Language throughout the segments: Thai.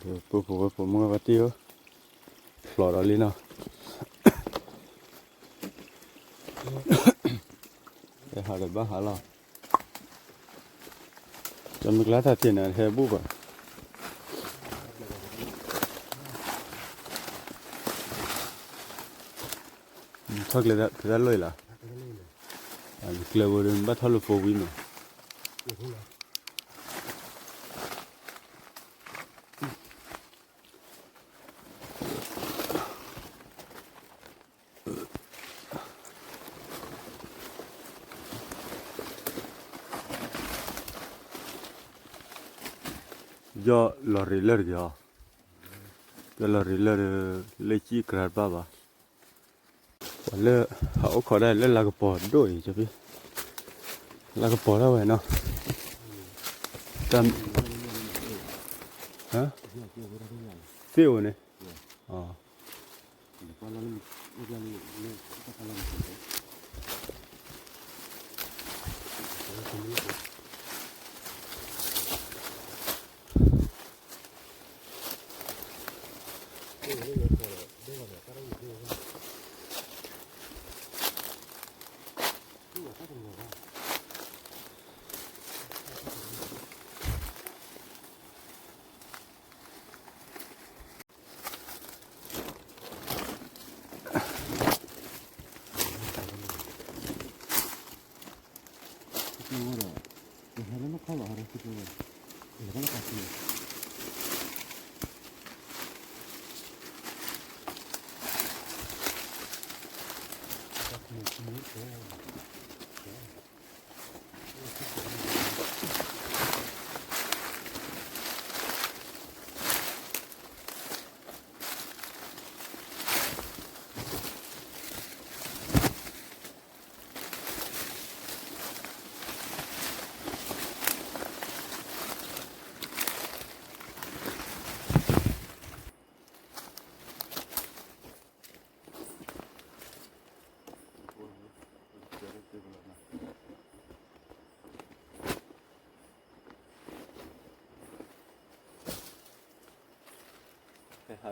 Por mga batio flora lino để họ được bao hả lo cho mình lá thật tiền là hè búp à thật là thật là lười là clever đến bắt thằng phô vin rồi do lorry lơ kìa do lorry lơ lấy chi card ba ba lơ họ có đây lơ là cái bỏ đổi cho biết là cái bỏ đâu vậy nó tầm hả phiêu này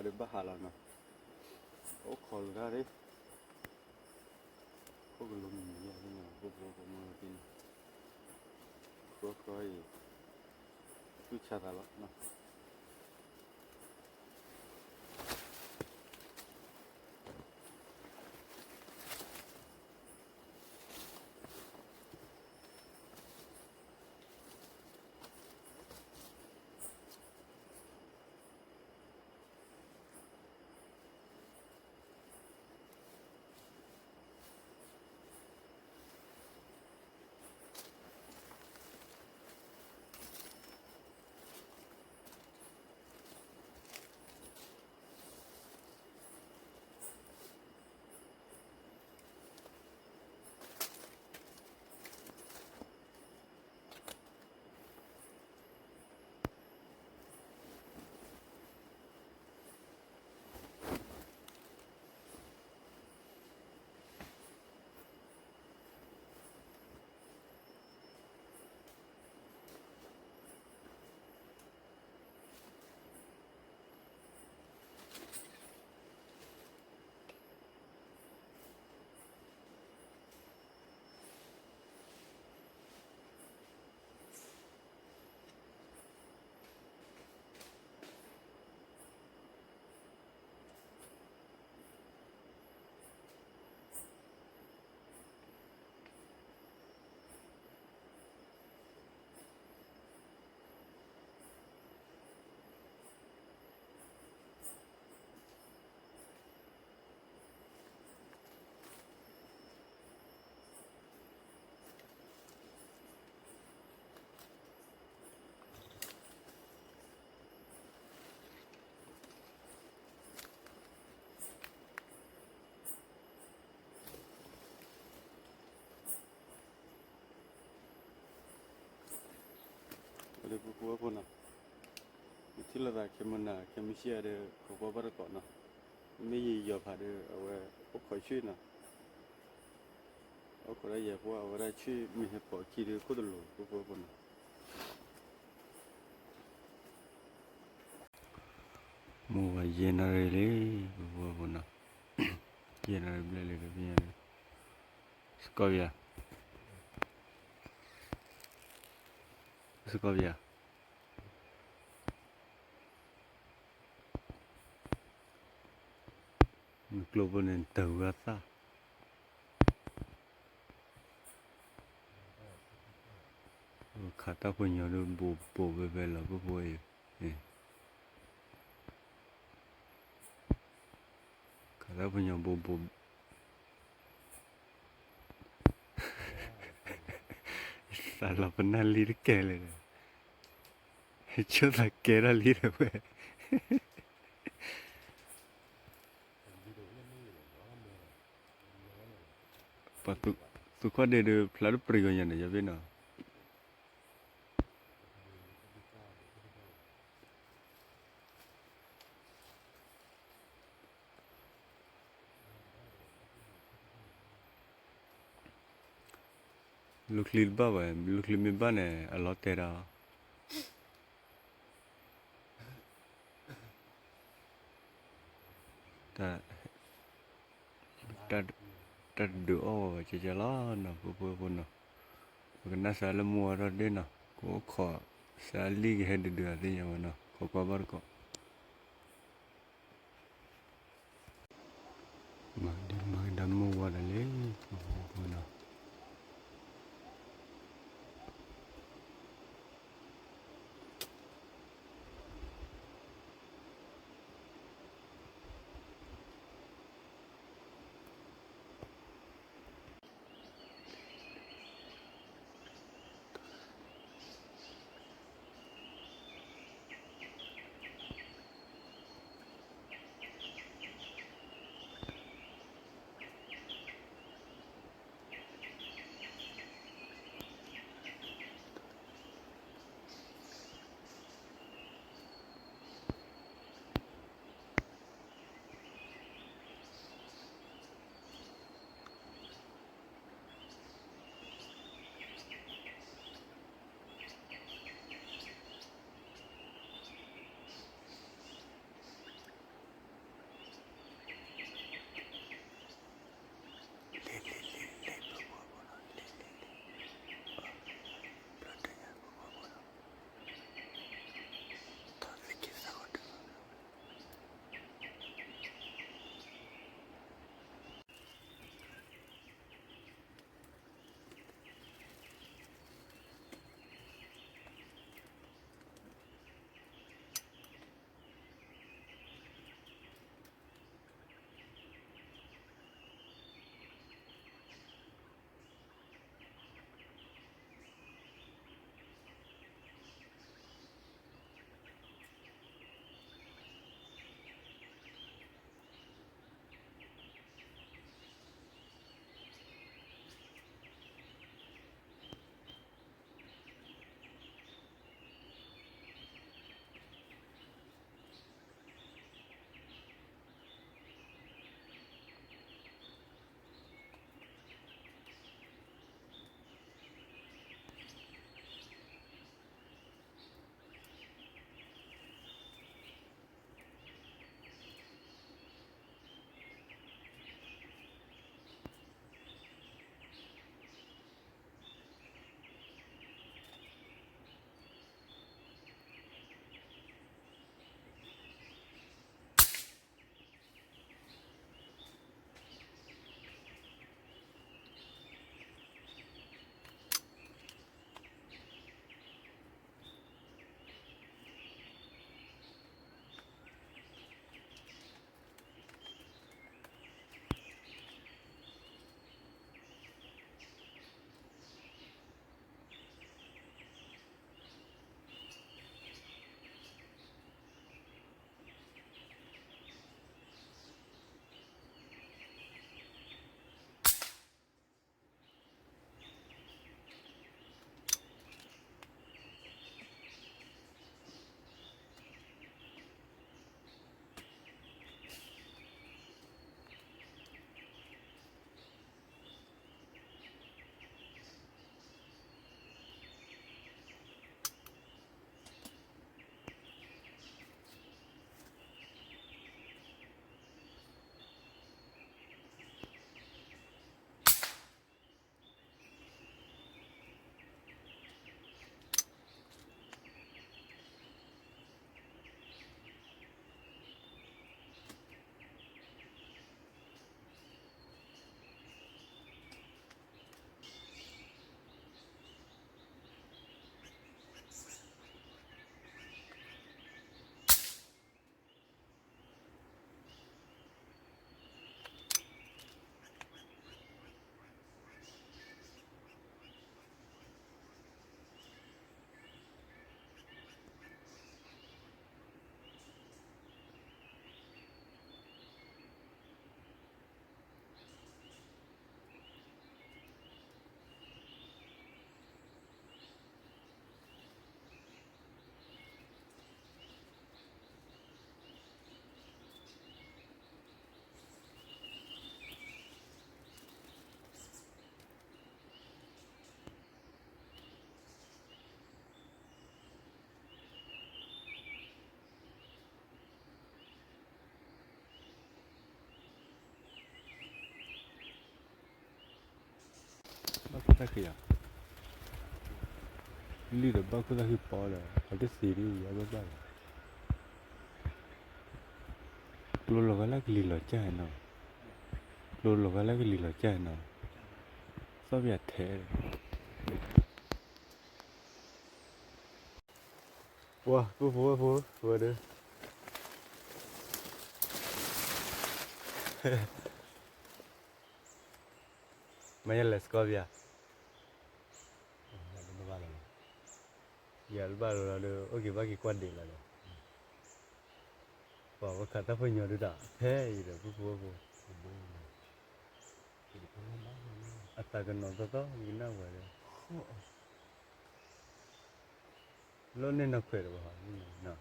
ada bahala na o khol ga re ko belum ya na ko mo tin ko tu chara la na ada buku apa na itulah dah kemana kemisi ada kau baru kau na ini ya pada awak kau cuci na awak kau ya buat awak cuci mih kau kiri kau dulu buku apa na มูว่าเย็นอะไรเลยบัวบนน่ะเย็นอะไรเลยก็พี่อะไรสกอเบียสกอเบียมันกลัวบนนั้นเต่าก็ซะขาตาพญาดูบูเบเบลาบัวอยู่ขาตาพญาบู Salah pernah lirik kele. Coba kera lirik we. Patu suka de peladu perigonya nih jadi na. Luklir bawa, luklir mi bane Allah tera. Ta ta ta doa jalan na apa na. Kena salah muara de na. Ko kha sali ke head de ada yang mana. Ko kabar ko. Magdan muara le. Ko na. ta kia li de ba ko ta hi pa la ate siri ya ba lo ga la li lo cha no lo ga la li lo cha no so bia the wa pu de Maya let's go via. Ya el bar la de oke bagi kuat de la. Wa kata pun nyodo da. He ida bu. Ata kan no to gina wa de. Lo ne na khwe ba na.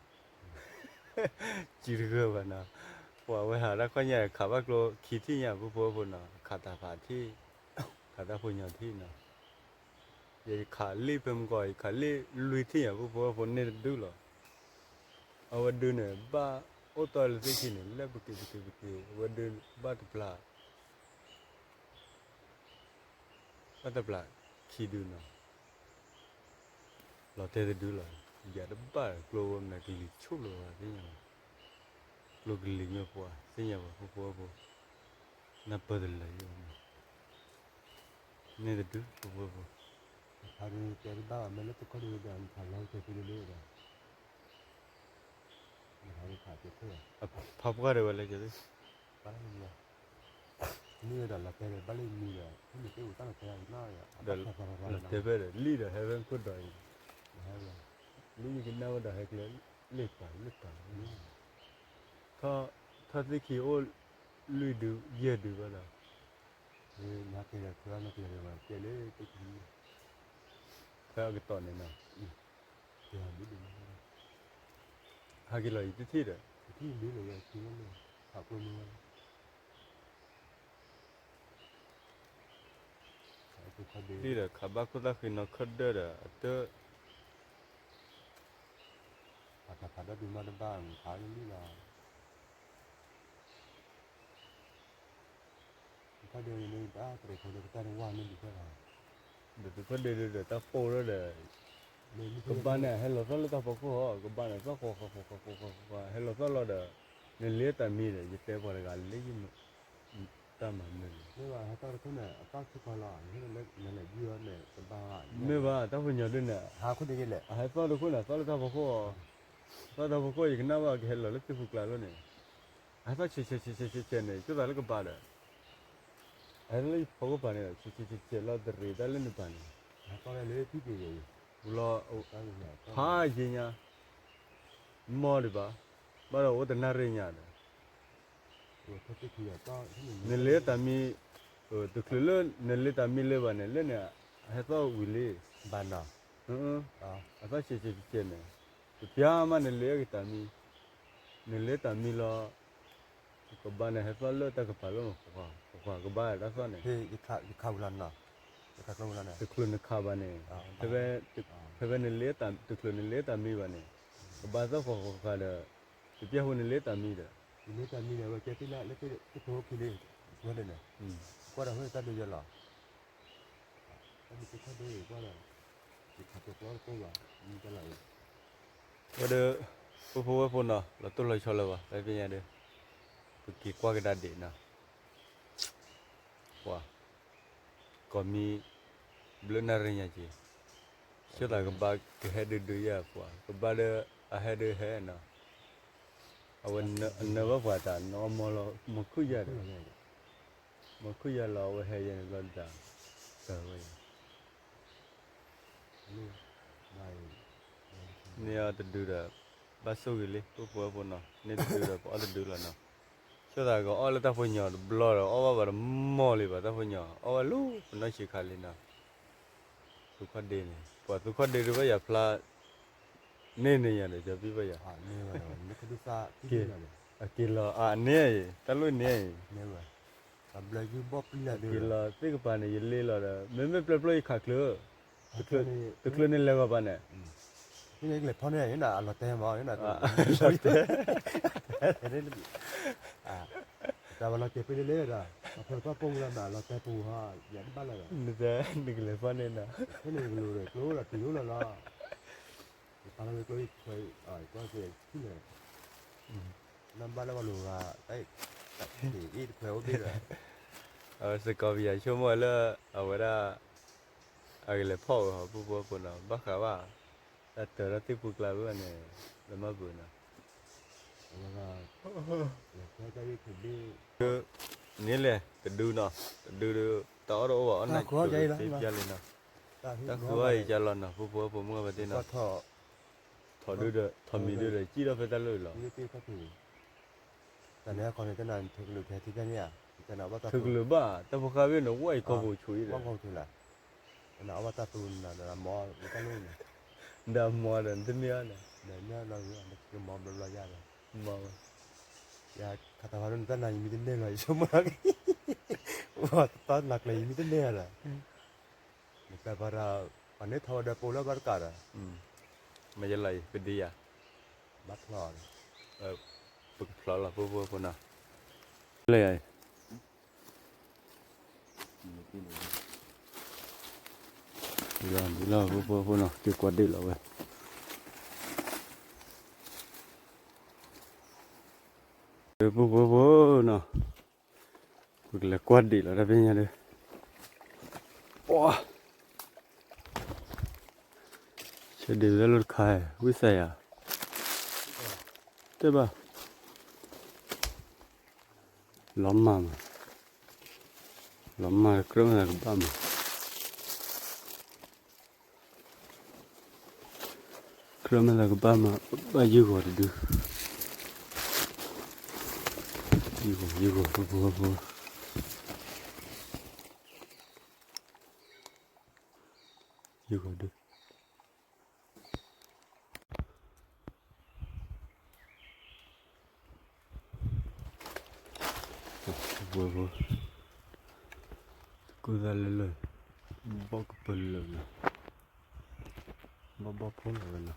Chỉ được ba na. Wa we ha la kwa nya kha ba lo khi thi nya bu na kata pha thi kata pun nya thi na. Ye khá li bem gọi khá li lui thi à bố ne du lo awa du ne ba ô tô là gì này là bực awa du ba tập la khi du nó lo te du lo giờ đó ba glo này cái lịch chụp lo thế nhở glo cái lịch nhau qua thế nhở bố na bớt lại ne du bố 하루 때리다 맨날 또 거리에 대한 발랑 대비를 해야 하루 다 됐어요. 밥가 래 원래 저기 빨리야. 니가 달라 때려 빨리 니가 근데 또 따라 돼야 나야. là thế về li là hay vẫn có đòi li cái nào đó hay là lết cả tha thì khi ô lui được dễ được vậy là 나 그냥 그러나 그냥 때려 또 cái tòn này nào 야 미리 hai cái lời tí đấy 그 미리가 지금 갖고 있는 거 li là cả bác có ta khi nó khất đỡ là tớ 바다 비마는 방 가는이나 가려는 다 그래 거기 따는 와는 이거라 được có để ta phô đó để cái ban này hay là sao ta phô họ cái ban này sao phô hay là sao lo để nên lấy ta mi để cái vào cái lấy gì ta mà mình 내가 하다가 그네 딱 그거라 이거는 내가 유언에 봐 mấy bà ta phải nhớ đến nè 아 근데 이게 hay sao được cái nào sao ta phô sao ta phô cái nào mà cái là lấy cái phục lại luôn này hay sao chỉ này chúng ta lấy cái bà đấy hay lấy phô cái bà này chỉ là để rửa ta lên cái bà này 아빠가 내 비비게 lo 따르냐 ha gì nha mua đi bà bà đâu có nari nha đấy 그것도 그야 딱 nên lấy ta mi từ khi lên nên lấy ta mi lấy bà này lên nè hay sao uli 만나 아 hay sao chỉ này từ phía mà nên lấy cái ta mi nên lấy ta mi lo cái bà này hay sao lấy ta cái bà luôn cái bà đó sao này 그 가울란나 가울란나 từ khi nó khá bà này thế về nên lấy ta từ khi nên lấy ta mi bà này cái bà sao cái là từ phía hôm nên lấy ta mi đó 이내가 미네가 깨til라 이렇게 또 길이 뭐래네 과라 hơi ta đưa là cái đây qua là thì thật là có là như cái này và được phô nào là tôi lấy cho là vậy bây giờ được cực qua cái đàn điện nào wow còn mi bữa nay rồi nha chị chứ là cái ba cái hai đứa ya wow cái ba đứa hai đứa hai nào awan na ba fa ta no mo lo mo khu ya de mo khu ya lo we he ya lo da so we ni ya to do da ba so gi le po no ni to do da po to do la no so da go all ta fo nya blo ro o ba mo le ba ta fo nya o ba lu no chi kha le na su kha de ni po su kha de ro ba ya pla ne ya de ja bi ba ya 아 네가 이렇게 비싸 비싸네 kilo ne ta lu ne 네가 아블라기 버플라 kilo te ka pa ne ye le la da me play kha klo te klo ne le ba pa ne 근데 이게 번에 얘나 알로 때마 얘나 아 자발라 깨피레라 เพื่อก็ปงแล้วนะเราแต่ปูฮะยันบ้านเลย นึกแต่นึกเลยฟันเนี่ยนะ ให้หนึ่งรู้เลยรู้ละรู้ละละตอนนั้นก็เคยก็เคยที่เลยน้ำบ้านแล้วก็รู้ว่าไอ้ที่อีเคยว่าพี่เลย สกอร์บียชั่วโมงละเอาไว้ได้อะไรเลยพ่อเขาพูดพูดนะบ้าข่าวว่าแต่เตอร์ที่พูดกลายเป็นเนี่ยแล้วมาบุญนะ แล้วก็แล้วก็ได้ถึงที่ นี่เลยก็ดูเนาะดูต่อเราว่าอันไหนที่พิจารณาถ้าคือว่าจะรอนะพูดผมก็ไม่ได้นะ ก็ท่อ ถอดดูเด้อถอดมีดูเด้อจี้เราไปตลอดหรอ นี่ที่ก็ถือแต่เนี้ยคนจะนานถึงหรือแค่ที่เนี่ยจะนับว่าตา ถึงหรือบ้าแต่พอเขาเป็นหนูว่าไอ้กบูช่วยเลย ว่างคงถือแหละนับว่าตาตูนนะมอหรือตาลุ่น ดำมัวเดินที่นี่นะ เนี่ยเราคือมอมเรายากเลย มัว ยาคาตาวันตานายมีแต่เนี่ยเลยชั่วโมงว่าตอนหนักเลยมีแต่เนี่ยแหละแต่พอเราวันนี้ทว่าเดปูแล้วบัดกัดอ่ะ ไม่ใช่ไรเป็นดีอ่ะ บัดหลอด ฝึกพลอละพูดนะเลยไอ้ดีแล้วพูดนะจุดกวาดดีแล้วเว้ยพูดนะฝึกแล้วกวาดดีแล้วได้เป็นยังไงโอ้เฉยดีแล้วรถใครวิสัยอ่ะ对吧？老妈妈，老妈可能那个爸妈，可能那个爸妈把一个的丢，一个不，一个的。不，กูได้เลยบอกเปิดเลยนะบอกพ้นเลยนะ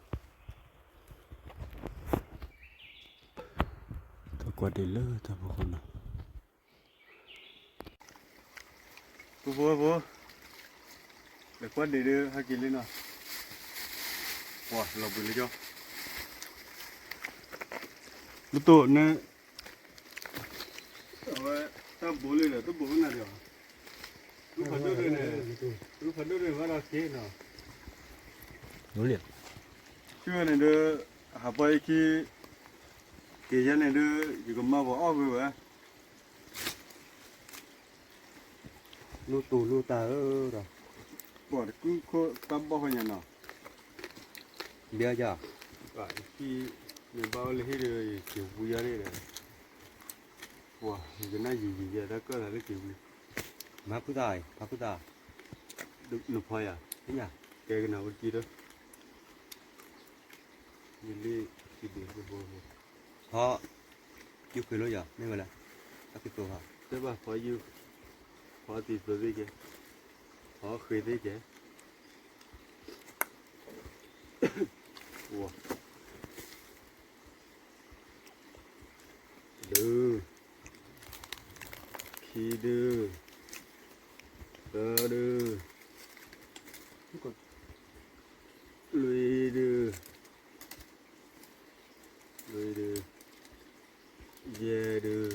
ถ้ากว่าได้เลยถ้าพวกนั้นปุ๊บเดี๋ยวกว่าได้เลยให้กินเลยนะว้าเราไปเลยจ้ะลูกโตเนี่ยเอาไว้ถ้าบุหรี่เลยต้องบุหรี่น่ะเดี๋ยวลูกพันธุ์ด้วยเนี่ยลูกพันธุ์ด้วยว่าเราเก่งเนาะ รู้เลย ชื่อเนี่ยเด้อหาไปที่เกี่ยเนี่ยเด้ออยู่กับมาบอกอ้อไปวะ รู้ตูรู้ตาหรอ บอกกูก็ตั้มบอกเขาเนี่ยเนาะ เบี้ยจ้ะ ว่าที่เนี่ยบ้าเลยที่เด้อเกี่ยวบุยอะไรเด้อว้าจะน่าอยู่แล้วก็อะไรเกี่ยวบุย มาผู้ใดพระผู้ใด ดูหนุ่มพอยอ่ะ นี่ไง แกกันเอาจีเด้อนี่ลี่ที่เดือดบ่ เพราะยุคเคยรู้อย่างไม่เวลาตักติดตัวค่ะ ใช่ป่ะพออยู่พอติดตัวได้แกพอเคยได้แกว้าดื้อขี้ดื้อดื้อลุยดื้อเย่ดื้อ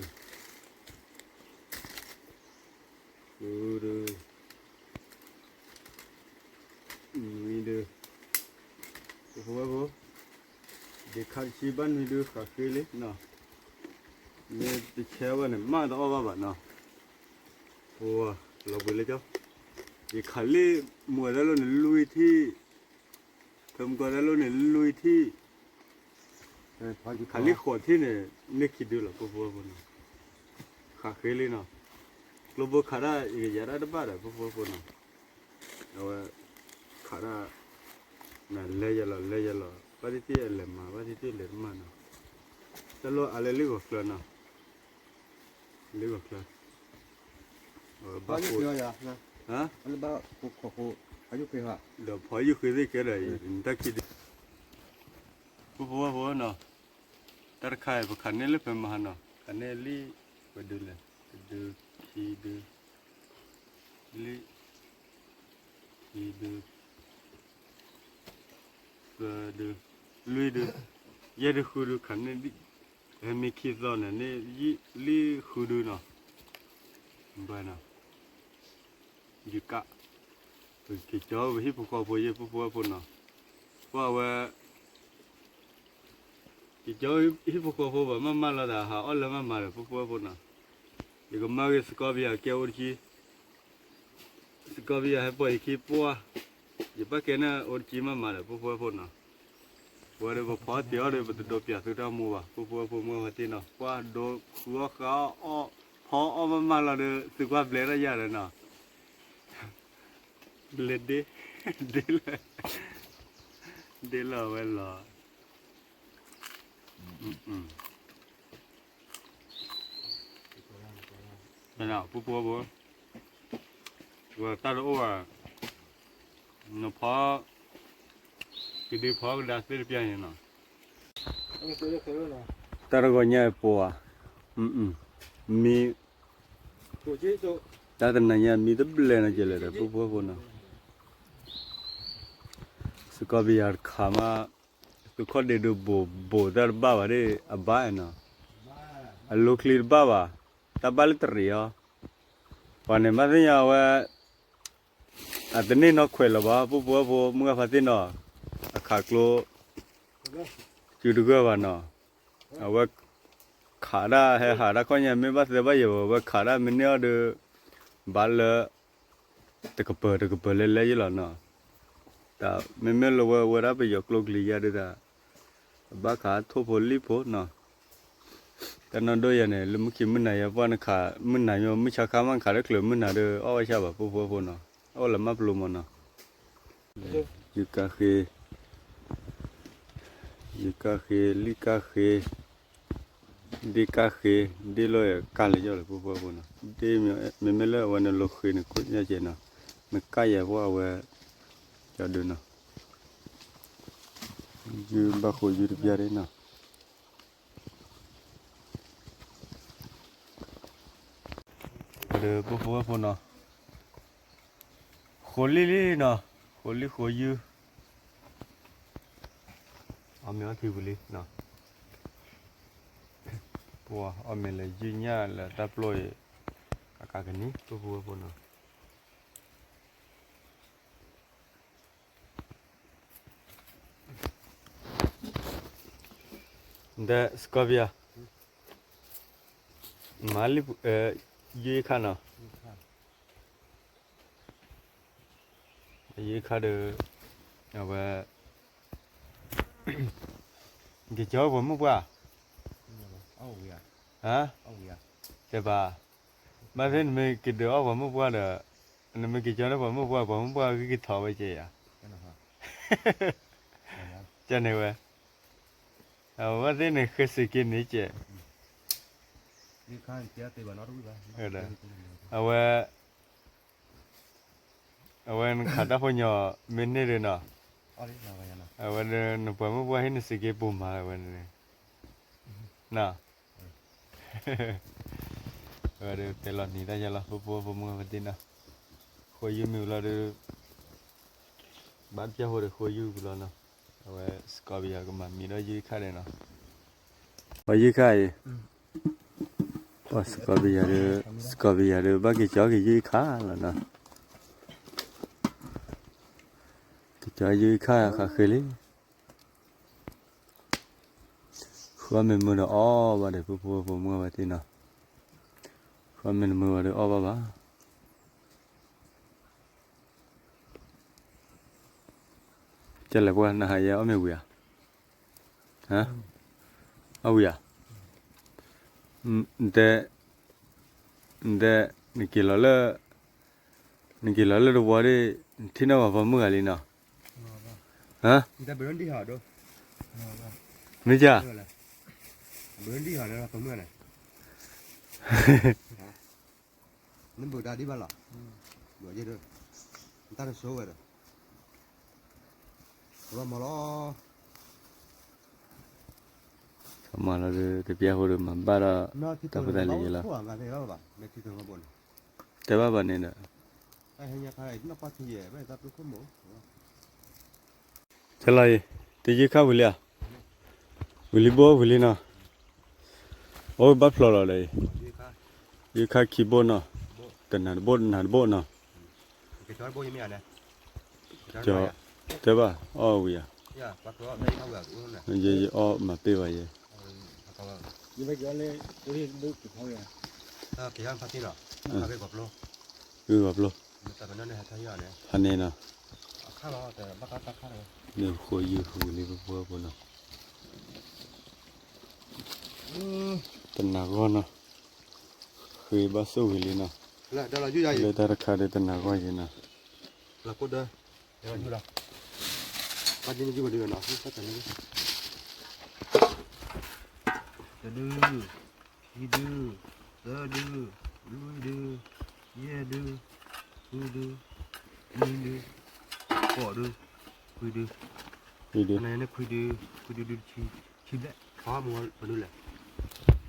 ดูดื้อมีดื้อโอ้โหเด็กขัดชีบันมีดื้อขัดเคเลยเนาะเนี่ยติดเชื้อวันนี้มาต้องเอาบ้านเนาะโอ้เราไปเลยเจ้าเด็กขัดเลยมัวแล้วเราเนี่ยลุยที่ทำก่อนแล้วเราเนี่ยลุยที่ พออยู่ ขัดเลยขวดที่เนี่ยนึกคิดดูหรอพวกคนขัดเคเลยเนาะเราบอกขาได้อีกอย่างได้บ้างเลยพวกคนเอาขาได้นั่นเลยละปฏิทินเลยมาปฏิทินเลยมาเนาะแต่เราอะไรเลี้ยงกลัวเนาะเลี้ยงกลัว พออยู่เคยอ่ะนะ ฮะ อันนี้บ้าขออายุเคยค่ะ เดี๋ยวพออยู่คือได้แค่ไหนตะกี้พวกเนาะตะไคร้พวกขันนี่เลยเป็นมาเนาะขันนี่ลีไปดูเลยดูที de li ki de ga de lui de ye de khu de kan ne di mi ki zo ne ne yi li khu de no ba na ji ka ki cho hi pu ko pu ye pu no wa wa ki cho hi pu ko pu ba ma la da ha o la ma le pu no ye ko ma ge Scovia ke o chi Scovia hai poi ki pu ye ba ke na o chi ma le pu no wa de ba pa ti o de ba do pia su da mu ba pu mu ha ti no wa do khu ka o ho o ma la de su kwa ble ra ya de no ble de la wa la nào pu bố vừa ta đâu à nó phá cái đi phá cái đá xếp bia này nè ta đâu có nhà bố à mi ta tên này nhà mi đắp lên là chỉ là pu bố nè sự có bây giờ khám sự có để được bố ta bảo vậy đấy à ba nè à lúclir bảo ta bảo là trioวันมาที่ยาวอันนี้นกเขยหรอวะปุ๊บมึงก็พัดที่นอขากลัวจุดก็ว่าเนาะเอาว่าขาได้ให้ขาได้ก็ยังไม่บัดเลยว่าอยู่ว่าขาได้มันเนี่ยดูบัลเลยแต่ก็เปิดเล่ยๆอยู่แล้วเนาะแต่ไม่รู้ว่าได้ไปยกลูกลียาดูแต่บ้าขาทุบพลิพเนาะแต่นั่นด้วยเนี่ยลุงคิดมันไหนว่านักขามันไหนมันไม่ชักขามันขาได้กลืนมันไหนเด้อเอาไว้ใช่ป่ะพูเนาะเอาละมาปลุกมันเนาะยูคาเฟ่ลิคาเฟ่ดีคาเฟ่ดีเลยการเลยเจ้าเลยพูเนาะดีไม่เลยวันนั้นลูกคืนคุยเนี่ยเจเนาะมันใกล้อย่างว่าเว้ยจะดูเนาะยูบ้าคุยยูริบยาเลยเนาะเดี๋ยวพูเนาะคนลีเนาะคนลีคนยูเอาเมียที่บุรีเนาะปัวเอาเมียเลยยืนยันเลยตับลอยกากกันนี้พูเนาะเดสกอเบียมาลิยี่ข้าเนาะยี่ข้าเด้อเอาไว้กี่เจ้าผมมุกว่าฮะเจ้าบ้ามาเส้นไม่กี่เดือผมมุกว่าเด้ออันนั้นไม่กี่เจ้าแล้วผมมุกว่ากี่ท้อไปเจี๋ยเจ้าเนี่ยเว้ยเอาว่าเส้นนี่คือสิ่งนี้เจ้นี่ข้างเจ้าตีบ้านนอรู้ป่ะเอาไว้ขาดพญามินนี่เลยเนาะเอาไว้หนูผมว่าให้หนูสิเก็บปุ่มมาวันนี้น่ะเอาเดี๋ยวแต่ละนี่ได้ยังละผมมือวันนี้นะคุยยูมิวละเดี๋ยวบ้านเจ้าหัวเดี๋ยวคุยยูกุลานะเอาไว้สกอบีอาก็มามีได้ยืดขาเลยเนาะไปยืดขาสกอบีอาเดี๋ยวบ้านกี่เจ้ากี่ยืดขาแล้วนะจะยืดขาเคยเลยความเป็นมือเนาะบ้าเดี๋ยวผมมือวันที่เนาะความเป็นมือเดี๋ยวบ้าจะเลยว่าน่าหายเอาไม่เวียฮะเอาเวียแต่นี่กี่ล้อเลยดูว่าได้ที่น่าว่ามืออะไรเนาะฮะแต่เบอร์ดี้หาดูไม่จ้ะเบอร์ดี้หาแล้วตัวเมื่อไหร่นั่นเบอร์ดาดีบ้าหรอเบอร์เยอะด้วยตั้งโซ่เลยว่ามาล้อมาแล้วเดี๋ยวเปียหัวเดิมมาบ้าละตะพุดอะไรละพวกงานที่เราแบบไม่ที่ตัวมาบน แต่ว่าบัดนี้น่ะ ai hay nhà khai nó bắt thì vậy bây giờ tôi không muốn จะไล่ตีจีข้าววิลเลียวิลลิโบวิลลินะโอ้บัดฟลอร์เลย đi khai ยีข้าคีโบเนาะแต่หนาโบเนาะ cái chói bôi như mẹ này จะแต่ว่าอ้อวิอ่ะ ya bắt đó đây không được luôn này เยอ้อมาเปว่าเย như vậy cho lên tôi đi bước kịp thôi à cái ăn phát đi nào cái gọt luôn คือแบบโล แต่เป็นนั่นเนี่ยใช่ยังเนี่ย พันนี้เนาะ ข้าวเราแต่บักข้าวเลย เนี่ยคุยอยู่หูนี่พวกเนาะแต่หนาก็เนาะคือบาสู้วิลลิเนาะ là đó là như vậy เลยแต่ราคาเด็ดแต่หนาก็ยังเนาะ là cốt đây đây là như nào bắt đi như vậy được nào không chắc chắn đấy đưa đi đưa đưa lui đưa yeah đưa đưa đưa bỏ đưa quy đưa นี่ดิ này nó quy đưa chi đấy khó mua vào đưa lại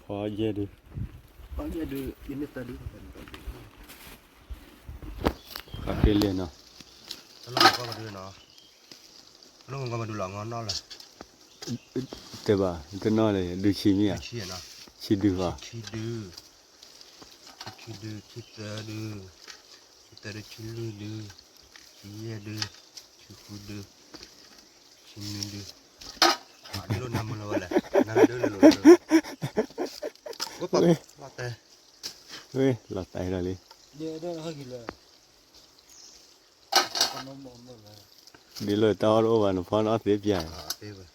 พอเยดิ có yeah đưa in ta đưa คาเกเลียเนาะ nó có vào đưa nó không có vào đưa lỏng ngon nó là แต่ว่าจะนอนเลยดูชีมีอ่ะ chi nó ชีดูว่า chi đưa chi chi đưa chi yeah đưa chi quy đưa chi nu đưa đi luôn nằm luôn rồi nằm đưa luôn quá quá tệ เฮ้ยหลับใจแล้วเลย đi đó hơi kỳ lạ con nó mồm rồi ดีเลยตอนโอวันพอนอเสียบใหญ่ tệ vậy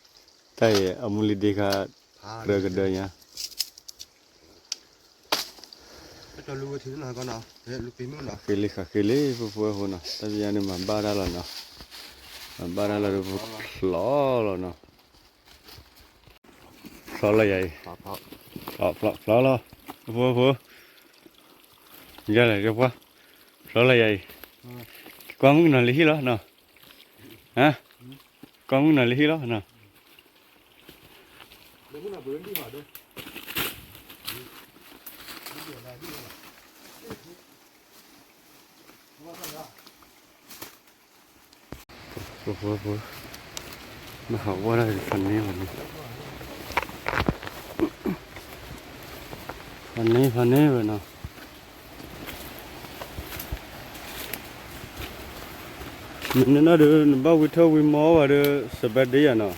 ใช่อมูลิดีค่ะ phá เรือกันเดินเนี่ย cho lưu thứ nào con nào để lưu pin nào เคลิค่ะเคลิพวกคนน่ะแต่ยังนี่มันบ้าได้แล้วเนาะมันบ้าได้แล้วพวกล้อแล้วเนาะล้ออะไรใหญ่ phá phá ล้อแล้วพวกยังไงกันวะล้ออะไรใหญ่กวางมึงนอนเลยที่แล้วเนาะฮะกวางมึงนอนเลยที่แล้วเนาะ để muốn là bướm đi hỏi đây โอ้โหมาหาว่าได้พันนี้พันนี้เลยเนาะมันน่าเดินบ้าวิเทวิมอว่าเดินสบายดีอ่ะเนาะ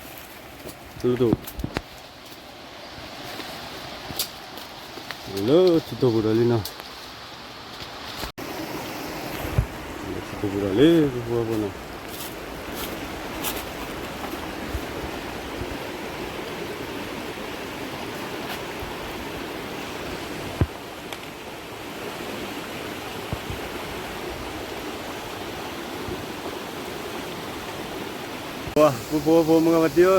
รู้ตัวเลิศตัวกูเลยเนาะตัวกูเลยพวกเนาะว้าพวกมึงมาเที่ยว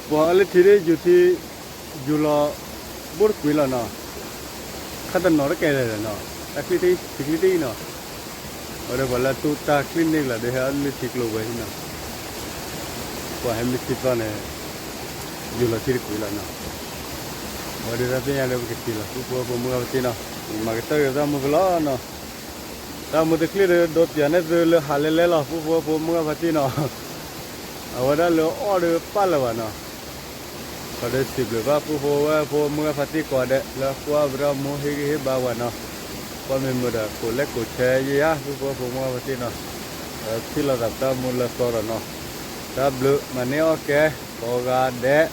พวกอะไรที่เรื่องอยู่ที่อยู่ละบุตรคุยละเนาะข้าตนอร์แก่เลยเนาะแต่คลิตี้เนาะอะไรบ้างล่ะตัวตาคลินิกละเดี๋ยวอะไรที่กลัวไว้เนาะว่าให้มิสติดว่าเนี่ยอยู่ละที่คุยละเนาะวันเดียวจะยังเรื่องกินละพวกมึงมาเที่ยวเนาะมาเที่ยวจะมึงละเนาะถ้ามึงจะคลิดโดดยันเนี่ยจะหาเล่ละพวกมึงมาเที่ยวเนาะเอาได้เลยออเดอร์ปั้นแล้ววะเนาะก็ได้สิบเลยว่าผู้ว่าผู้เมื่อพัติก่อนเด็กแล้วว่าเราโมหิเฮบาวะเนาะก็มีมือเด็กคนเล็กคนแช่ยี่ยะผู้เมื่อพัติเนาะที่เราตัดตามูลละสอร์เนาะดับเบิลมันเนี่ยโอเคก็กาเด็ก